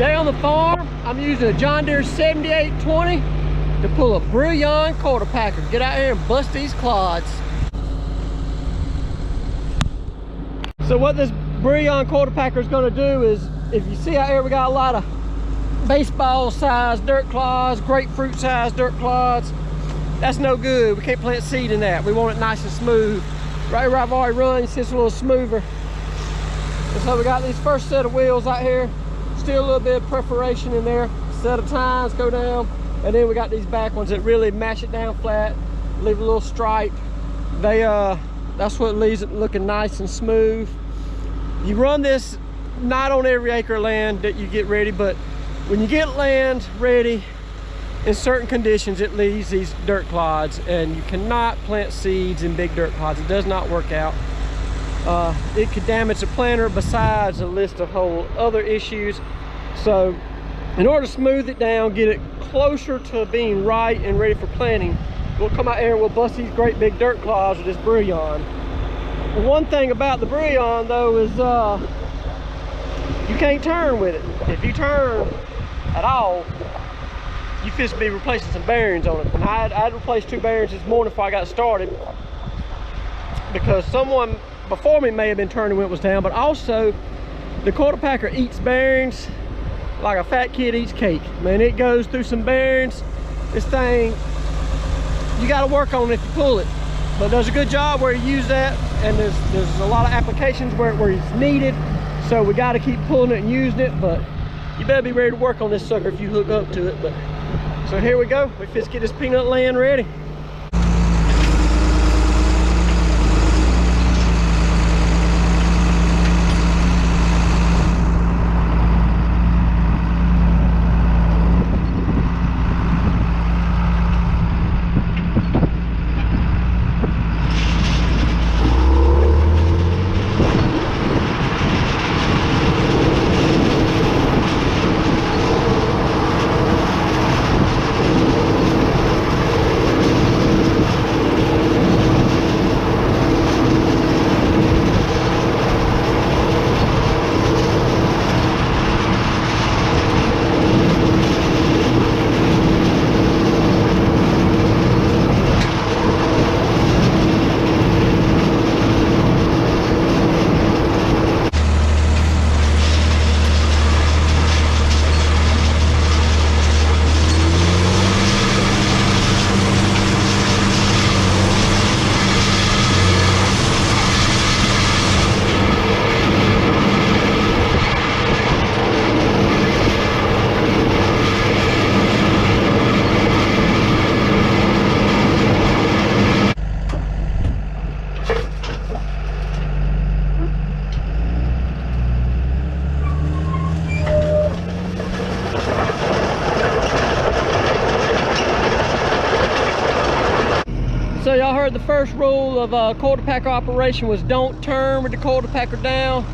Today on the farm, I'm using a John Deere 7820 to pull a brillion cultipacker. Get out here and bust these clods. So what this brillion cultipacker is going to do is, if you see out here, we got a lot of baseball size dirt clods, grapefruit size dirt clods. That's no good. We can't plant seed in that. We want it nice and smooth. Right where I've already run, you see it's a little smoother. And so we got these first set of wheels out here. Still a little bit of perforation in there. Set of tines go down. And then we got these back ones that really mash it down flat, leave a little stripe. That's what leaves it looking nice and smooth. You run this not on every acre of land that you get ready, but when you get land ready in certain conditions, it leaves these dirt clods, and you cannot plant seeds in big dirt clods. It does not work out. It could damage the planter, besides a list of whole other issues. So in order to smooth it down, get it closer to being right and ready for planting, we'll come out here and we'll bust these great big dirt clods with this brillion. The one thing about the brillion though is you can't turn with it. If you turn at all, you fist be replacing some bearings on it. And I'd replaced 2 bearings this morning before I got started, because someone before me may have been turning when it was down. But also the cultipacker eats bearings like a fat kid eats cake. Man, it goes through some bearings. This thing, you got to work on it if you pull it, but it does a good job where you use that. And there's a lot of applications where it's needed, so we got to keep pulling it and using it. But you better be ready to work on this sucker if you hook up to it. But so here we go. We just get this peanut land ready. So y'all heard the first rule of cultipacker operation was don't turn with the cultipacker down.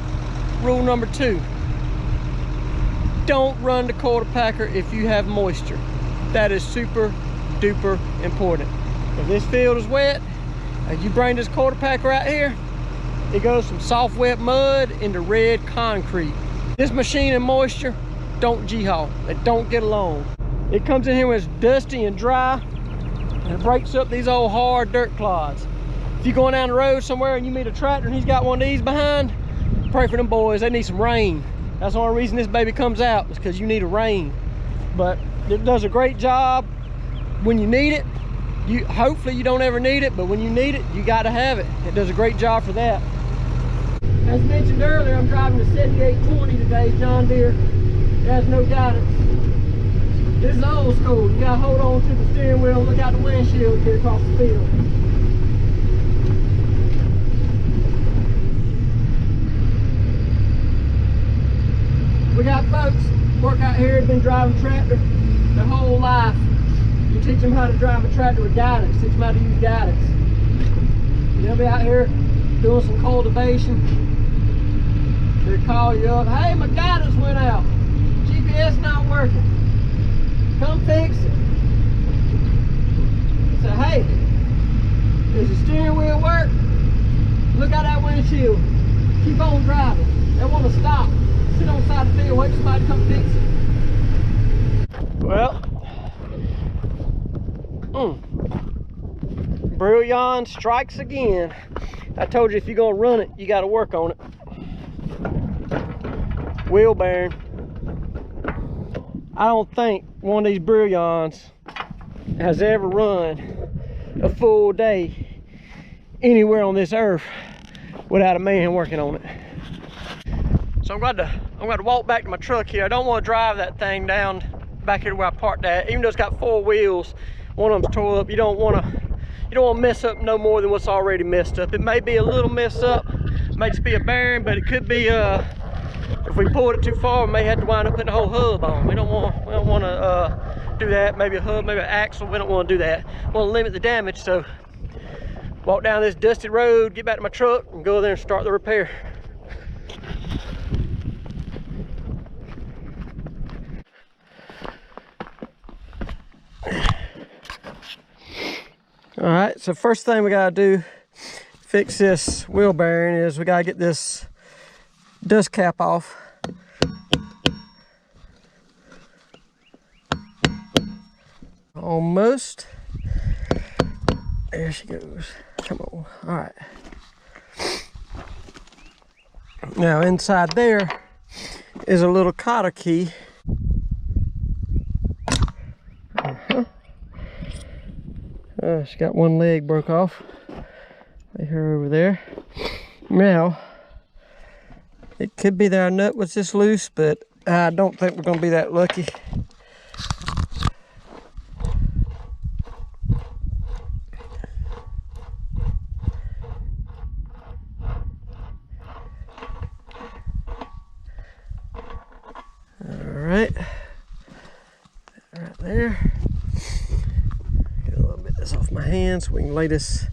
Rule number 2, don't run the cultipacker if you have moisture. That is super duper important. If this field is wet and you bring this cultipacker out here, it goes from soft wet mud into red concrete. This machine and moisture don't G-haul. They don't get along. It comes in here when it's dusty and dry, and it breaks up these old hard dirt clods. If you're going down the road somewhere and you meet a tractor and he's got one of these behind, pray for them boys. They need some rain. That's the only reason this baby comes out, is because you need a rain. But it does a great job when you need it. Hopefully you don't ever need it, but when you need it, you got to have it. It does a great job for that. As mentioned earlier, I'm driving the 7820 today, John Deere. It has no guidance. This is old school. You gotta hold on to the steering wheel, look out the windshield to get across the field. We got folks work out here who've been driving tractor their whole life. You teach them how to drive a tractor with guidance, teach them how to use guidance. They'll be out here doing some cultivation. They'll call you up, hey, my guidance went out. GPS not working. Come fix it. Say, hey, does the steering wheel work? Look out that windshield. Keep on driving. They want to stop. sit on the side of the field, wait for somebody to come fix it. Well, brillion strikes again. I told you if you're gonna run it, you got to work on it. Wheel bearing. I don't think one of these brillions has ever run a full day anywhere on this earth without a man working on it. So I'm going to walk back to my truck here. I don't want to drive that thing down back here where I parked at. Even though it's got 4 wheels, one of them's tore up. You don't want to mess up no more than what's already messed up. It may be a little messed up, may just be a bearing, but it could be if we pulled it too far, we may have to wind up putting the whole hub on. We don't want to do that. Maybe a hub, maybe an axle. We don't want to do that. We want to limit the damage. So walk down this dusty road, get back to my truck, and go there and start the repair. All right, so first thing we gotta do, fix this wheel bearing, is we gotta get this dust cap off. Almost. There she goes. Come on. All right. Now inside there is a little cotter key. She got one leg broke off. Lay her over there. Now, it could be that our nut was just loose, but I don't think we're going to be that lucky. All right. Right there. Off my hands so we can lay this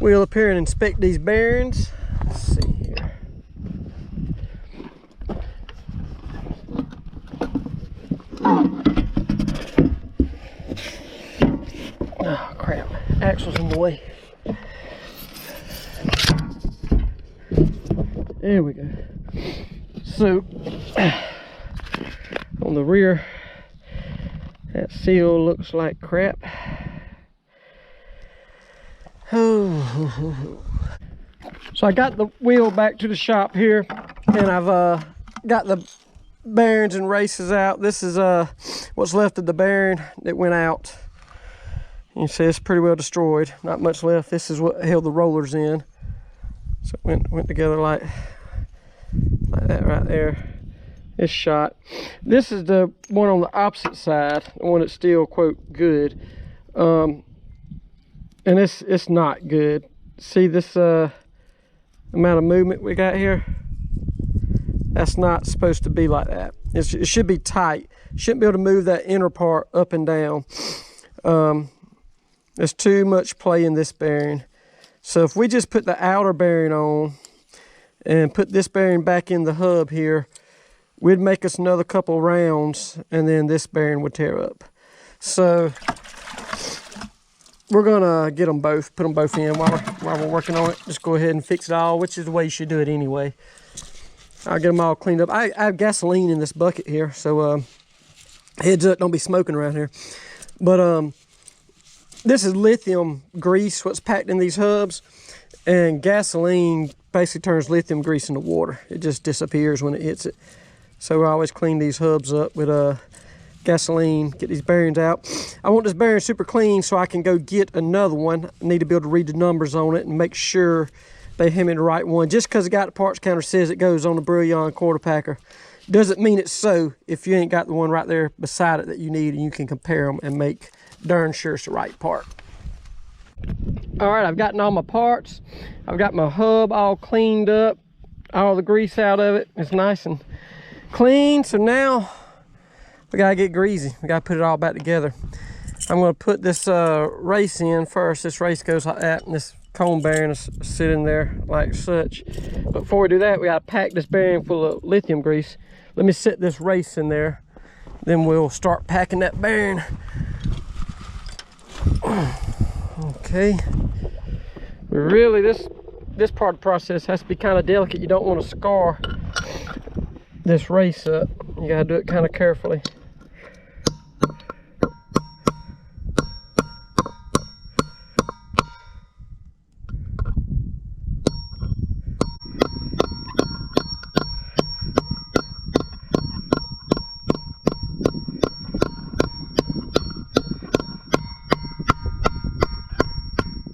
wheel up here and inspect these bearings. Let's see here. Oh crap, axle's in the way. There we go. So on the rear, that seal looks like crap. So I got the wheel back to the shop here, and I've got the bearings and races out. This is what's left of the bearing that went out. You see it's pretty well destroyed, not much left. This is what held the rollers in. So it went together like that right there. It's shot. This is the one on the opposite side, the one that's still quote good. And it's not good. See this amount of movement we got here? That's not supposed to be like that. It should be tight. Shouldn't be able to move that inner part up and down. There's too much play in this bearing. So if we just put the outer bearing on and put this bearing back in the hub here, we'd make us another couple rounds and then this bearing would tear up. So we're gonna get them both, put them both in while we're working on it. Just go ahead and fix it all, which is the way you should do it anyway. I'll get them all cleaned up. I have gasoline in this bucket here, so heads up, don't be smoking around here. But this is lithium grease, what's packed in these hubs, and gasoline basically turns lithium grease into water. It just disappears when it hits it. So I always clean these hubs up with gasoline, get these bearings out. I want this bearing super clean so I can go get another one. I need to be able to read the numbers on it and make sure they hit me the right one. Just because the guy at the parts counter says it goes on the brillion quarter packer doesn't mean it's so if you ain't got the one right there beside it that you need, and you can compare them and make darn sure it's the right part. All right, I've gotten all my parts. I've got my hub all cleaned up, all the grease out of it. It's nice and clean. So now we gotta get greasy. We gotta put it all back together. I'm gonna put this race in first. This race goes like that, and this cone bearing is sitting there like such. But before we do that, we gotta pack this bearing full of lithium grease. Let me set this race in there, then we'll start packing that bearing. Okay. Really, this part of the process has to be kind of delicate. You don't want to scar this race up. You gotta do it kind of carefully.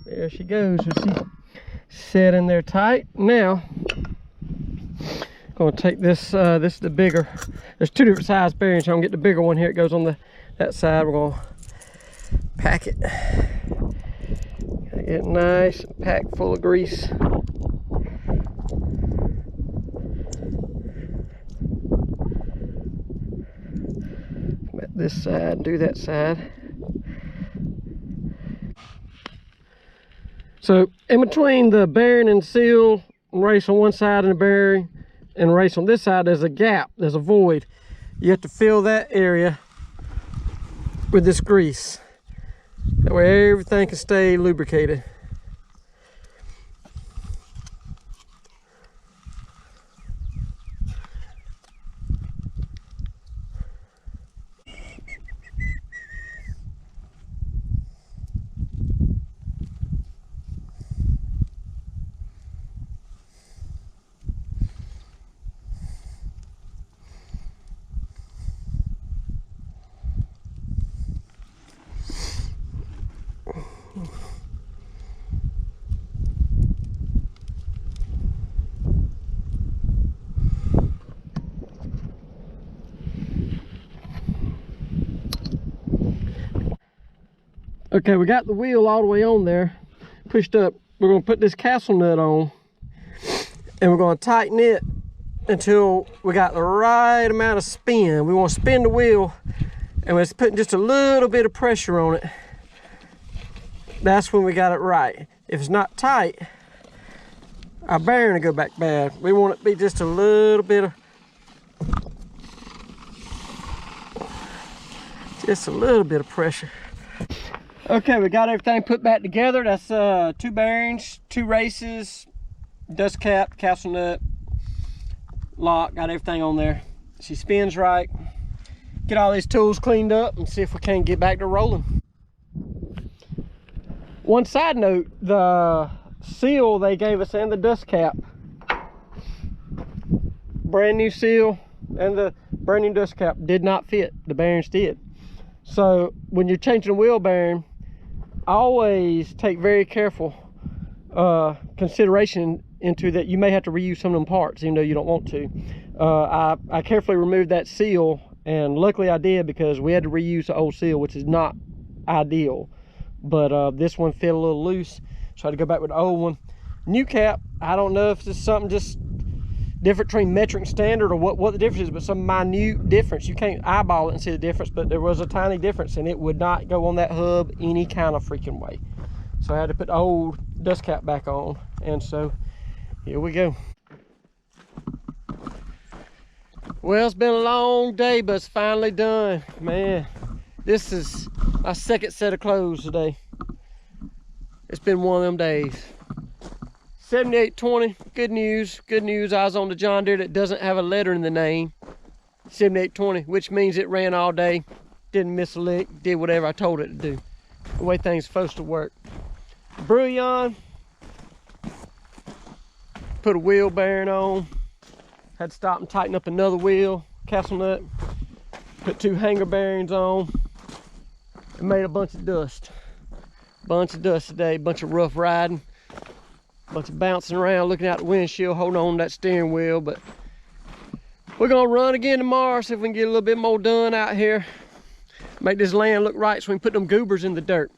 There she goes. She's set in there tight. Now, I'm gonna take this. This is the bigger. There's two different size bearings. So I'm gonna get the bigger one here. It goes on that side. We're gonna pack it. Gotta get it nice, packed full of grease. At this side, do that side. So in between the bearing and seal race on one side and the bearing and race on this side, there's a gap, there's a void. You have to fill that area with this grease. That way everything can stay lubricated. Okay, we got the wheel all the way on there, pushed up. We're gonna put this castle nut on and we're gonna tighten it until we got the right amount of spin. We wanna spin the wheel and we're putting just a little bit of pressure on it. That's when we got it right. If it's not tight, our bearing will go back bad. We want it to be just a little bit of, pressure. Okay, we got everything put back together. That's 2 bearings, 2 races, dust cap, castle nut, lock, got everything on there. She spins right. Get all these tools cleaned up and see if we can't get back to rolling. One side note, the seal they gave us and the dust cap, brand new seal and the brand new dust cap did not fit. The bearings did. So when you're changing a wheel bearing, always take very careful consideration into that. You may have to reuse some of them parts even though you don't want to. I carefully removed that seal, and luckily I did, because we had to reuse the old seal, which is not ideal. But this one fit a little loose, so I had to go back with the old one. New cap, I don't know if it's something just different between metric and standard or what the difference is, but some minute difference. You can't eyeball it and see the difference, but there was a tiny difference, and it would not go on that hub any kind of freaking way. So I had to put the old dust cap back on, and so here we go. Well, it's been a long day, but it's finally done. Man, this is my second set of clothes today. It's been one of them days. 7820, good news, good news. I was on the John Deere that doesn't have a letter in the name. 7820, which means it ran all day, didn't miss a lick, did whatever I told it to do. The way things are supposed to work. Brillion, put a wheel bearing on, had to stop and tighten up another wheel, castle nut, put 2 hanger bearings on, and made a bunch of dust. Bunch of dust today, bunch of rough riding. Bunch of bouncing around, looking out the windshield, holding on to that steering wheel. But we're gonna run again tomorrow, see if we can get a little bit more done out here. Make this land look right so we can put them goobers in the dirt.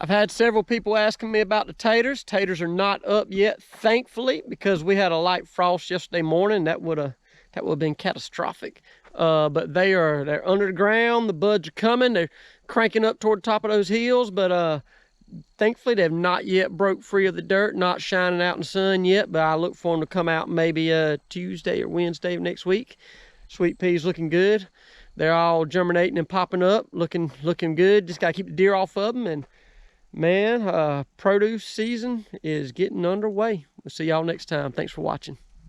I've had several people asking me about the taters. Taters are not up yet, thankfully, because we had a light frost yesterday morning. That would have been catastrophic. But they're under the ground. The buds are coming. They're cranking up toward the top of those hills, but thankfully they've not yet broke free of the dirt, not shining out in the sun yet, but I look for them to come out maybe Tuesday or Wednesday of next week. Sweet peas looking good. They're all germinating and popping up, looking good. Just gotta keep the deer off of them, and man, produce season is getting underway. We'll see y'all next time. Thanks for watching.